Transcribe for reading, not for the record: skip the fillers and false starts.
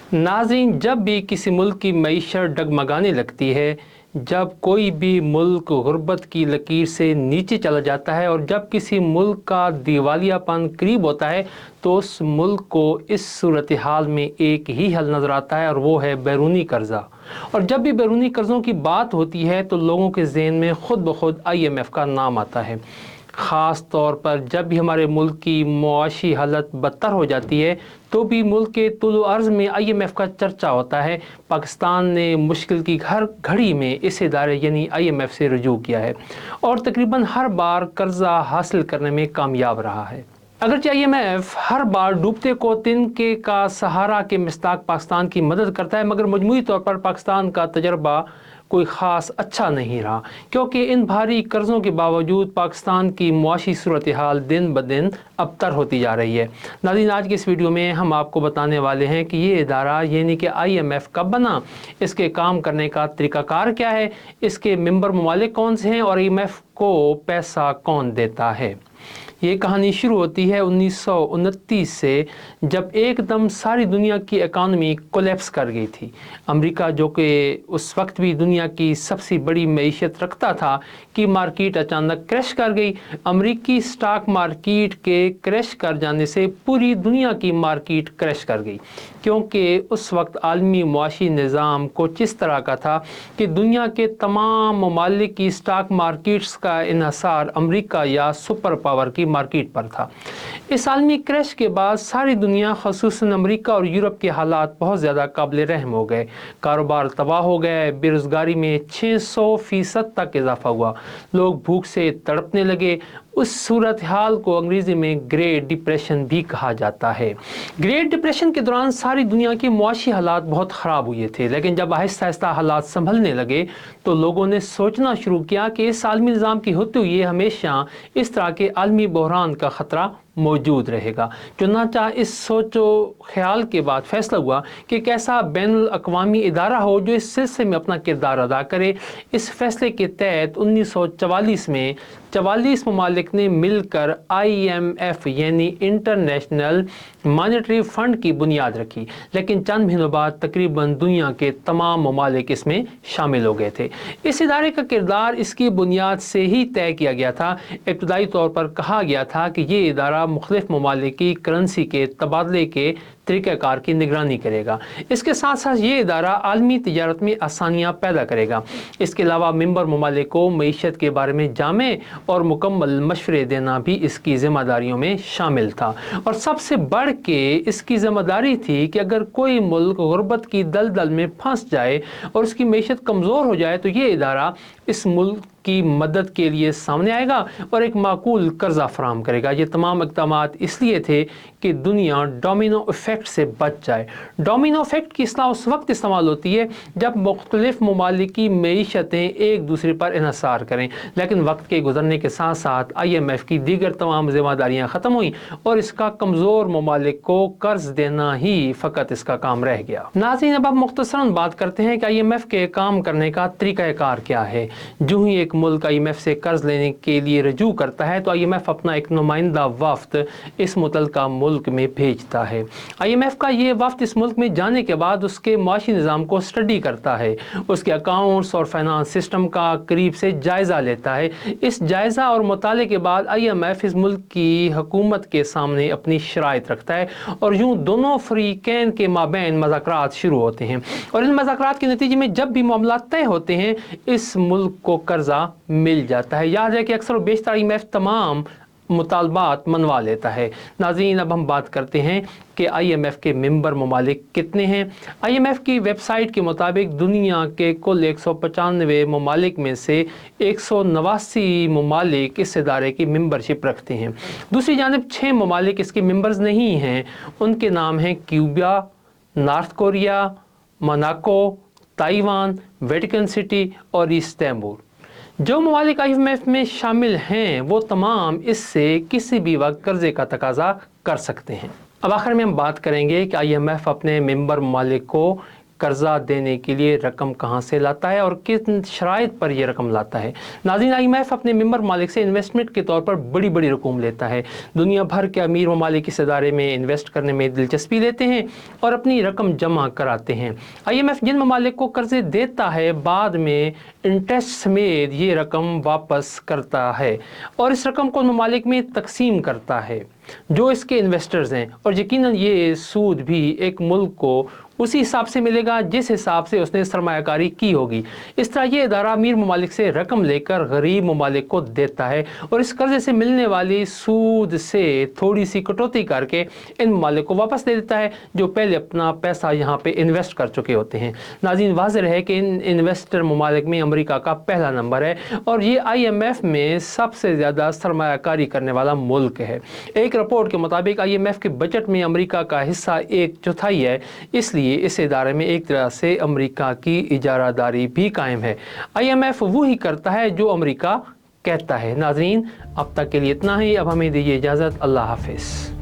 नाज़रीन, जब भी किसी मुल्क की मईशत डगमगाने लगती है, जब कोई भी मुल्क गुर्बत की लकीर से नीचे चला जाता है और जब किसी मुल्क का दिवालियापन करीब होता है, तो उस मुल्क को इस सूरत हाल में एक ही हल नज़र आता है और वो है बैरूनी कर्ज़ा। और जब भी बैरूनी कर्ज़ों की बात होती है तो लोगों के ज़हन में ख़ुद ब खुद IMF का नाम आता है। ख़ास तौर पर जब भी हमारे मुल्क की मुआशी हालत बदतर हो जाती है तो भी मुल्क के तुल अर्ज़ में IMF का चर्चा होता है। पाकिस्तान ने मुश्किल की हर घड़ी में इस इदारे यानी IMF से रुजू किया है और तकरीबन हर बार कर्ज़ा हासिल करने में कामयाब रहा है। अगरचे IMF हर बार डूबते को तिनके का सहारा के मिस्ताक पाकिस्तान की मदद करता है, मगर मजमूई तौर पर पाकिस्तान का तजर्बा कोई ख़ास अच्छा नहीं रहा, क्योंकि इन भारी कर्ज़ों के बावजूद पाकिस्तान की मुआशी सूरत हाल दिन ब दिन अबतर होती जा रही है। नाज़रीन, आज की इस वीडियो में हम आपको बताने वाले हैं कि ये इदारा यानी कि IMF कब बना, इसके काम करने का तरीक़ाकार क्या है, इसके मेंबर ममालिक कौन से हैं और IMF को पैसा कौन देता है। ये कहानी शुरू होती है 1929 से, जब एकदम सारी दुनिया की इकानमी कोलैप्स कर गई थी। अमेरिका, जो कि उस वक्त भी दुनिया की सबसे बड़ी मईशत रखता था, की मार्केट अचानक क्रैश कर गई। अमेरिकी स्टॉक मार्केट के क्रैश कर जाने से पूरी दुनिया की मार्केट क्रैश कर गई, क्योंकि उस वक्त आलमी मुआशी निज़ाम कुछ इस तरह का था कि दुनिया के तमाम ममालिक की स्टॉक मार्केट्स का इन्हसार अमेरिका या सुपर पावर की मार्केट पर था। इस आलमी क्रैश के बाद सारी दुनिया, ख़ुसूसन अमेरिका और यूरोप के हालात बहुत ज़्यादा काबिल रहम हो गए। कारोबार तबाह हो गए, बेरोज़गारी में 600% तक इजाफा हुआ, लोग भूख से तड़पने लगे। उस सूरत हाल को अंग्रेज़ी में ग्रेट डिप्रेशन भी कहा जाता है। ग्रेट डिप्रेशन के दौरान सारी दुनिया के मुआशी हालात बहुत ख़राब हुए थे, लेकिन जब आहिस्ता आहिस्ता हालात संभलने लगे तो लोगों ने सोचना शुरू किया कि इस आलमी निज़ाम की होते हुए हमेशा इस तरह के आलमी बहरान का ख़तरा मौजूद रहेगा। चुनांचे इस सोचो ख्याल के बाद फैसला हुआ कि एक ऐसा बैनुल अक़वामी इदारा हो जो इस सिलसिले में अपना किरदार अदा करे। इस फैसले के तहत 1944 में 44 ममालिक ने मिलकर IMF यानी इंटरनेशनल मॉनेटरी फ़ंड की बुनियाद रखी, लेकिन चंद महीनों बाद तकरीबन दुनिया के तमाम ममालिक इसमें शामिल हो गए थे। इस इदारे का किरदार इसकी बुनियाद से ही तय किया गया था। इब्तदाई तौर पर कहा गया था कि ये इदारा मुख्तलिफ ममालिक की करेंसी के तबादले के तरीक़ाकार की निगरानी करेगा। इसके साथ साथ ये इदारा आलमी तिजारत में आसानियाँ पैदा करेगा। इसके अलावा मेंबर ममालिक को मईशत के बारे में जामे और मुकम्मल मशवरे देना भी इसकी ज़िम्मेदारियों में शामिल था। और सबसे बढ़ के इसकी ज़िम्मेदारी थी कि अगर कोई मुल्क गुर्बत की दलदल में फंस जाए और उसकी मईशत कमज़ोर हो जाए तो ये इदारा इस मुल्क की मदद के लिए सामने आएगा और एक माकूल कर्जा फराहम करेगा। ये तमाम इक़दामात इसलिए थे कि दुनिया डोमिनो इफ़ेक्ट से बच जाए। डोमिनो इफ़ेक्ट की इस्तेलाह उस वक्त इस्तेमाल होती है जब मुख्तलिफ ममालिक की मईशतें एक दूसरे पर इन्हसार करें, लेकिन वक्त के गुजरने के साथ साथ IMF की दीगर तमाम ज़िम्मेदारियाँ ख़त्म हुई और इसका कमज़ोर ममालिक को कर्ज देना ही फ़कत इसका काम रह गया। नाज़रीन, अब मुख्तसरन बात करते हैं कि IMF के काम करने का तरीक़ाकार क्या है। जो ही एक मुल्क IMF से कर्ज लेने के लिए रजू करता है तो IMF अपना एक नुमाइंदा वफ्द इस मुतलका मुल्क में भेजता है। IMF का ये वफ्द इस मुल्क में जाने के बाद उसके माशी निज़ाम को स्टडी करता है, उसके अकाउंट्स और फाइनेंस सिस्टम का करीब से जायज़ा लेता है। इस जायज़ा और मुताले के बाद IMF इस मुल्क की हुकूमत के सामने अपनी शराइत रखता है और यूँ दोनों फ़रीक़ैन के माबैन मज़ाकरात शुरू होते हैं और इन मज़ाकरात के नतीजे में जब भी मामला तय होते हैं इस मुल्क को कर्जा मिल जाता है। याद है कि अक्सर बेशतर IMF तमाम मुतालबात मनवा लेता है। नाज़रीन, अब हम बात करते हैं कि IMF के मेंबर ममालिक कितने हैं। IMF की वेबसाइट के मुताबिक दुनिया के कुल 195 ममालिक में से 189 ममालिक इस इदारे की मेंबरशिप रखते हैं। दूसरी जानिब 6 ममालिक इसके मेंबर्स नहीं हैं। उनके नाम हैं Cuba, north Korea, Monaco, Taiwan, Vatican city और इस्तांबुल। जो ममालिक IMF में शामिल हैं वो तमाम इससे किसी भी वक्त कर्ज़े का तकाज़ा कर सकते हैं। अब आखिर में हम बात करेंगे कि IMF अपने मेंबर ममालिक को कर्जा देने के लिए रकम कहाँ से लाता है और किन शराइत पर यह रकम लाता है। नाज़रीन, IMF अपने मेंबर ममालिक से इन्वेस्टमेंट के तौर पर बड़ी बड़ी रकूम लेता है। दुनिया भर के अमीर ममालिक इस इदारे में इन्वेस्ट करने में दिलचस्पी लेते हैं और अपनी रकम जमा कराते हैं। IMF जिन ममालिक को कर्जे देता है बाद में इंटरेस्ट समेत ये रकम वापस करता है और इस रकम को ममालिक में तकसीम करता है जो इसके इन्वेस्टर्स हैं, और यकीनन ये सूद भी एक मुल्क को उसी हिसाब से मिलेगा जिस हिसाब से उसने सरमायाकारी की होगी। इस तरह ये इदारा अमीर ममालिक से रकम लेकर गरीब ममालिक को देता है और इस कर्जे से मिलने वाली सूद से थोड़ी सी कटौती करके इन ममालिक को वापस दे देता है जो पहले अपना पैसा यहाँ पे इन्वेस्ट कर चुके होते हैं। नाज़रीन, वाज़ेह है कि इन इन्वेस्टर ममालिक में अमेरिका का पहला नंबर है और ये IMF में सबसे ज़्यादा सरमायाकारी करने वाला मुल्क है। एक रिपोर्ट के मुताबिक IMF के बजट में अमेरिका का हिस्सा 1/4 है, इसलिए इस इदारे में एक तरह से अमेरिका की इजारादारी भी कायम है। IMF वही करता है जो अमेरिका कहता है। नाज़रीन, अब तक के लिए इतना ही। अब हमें दीजिए इजाज़त। अल्लाह हाफिज़।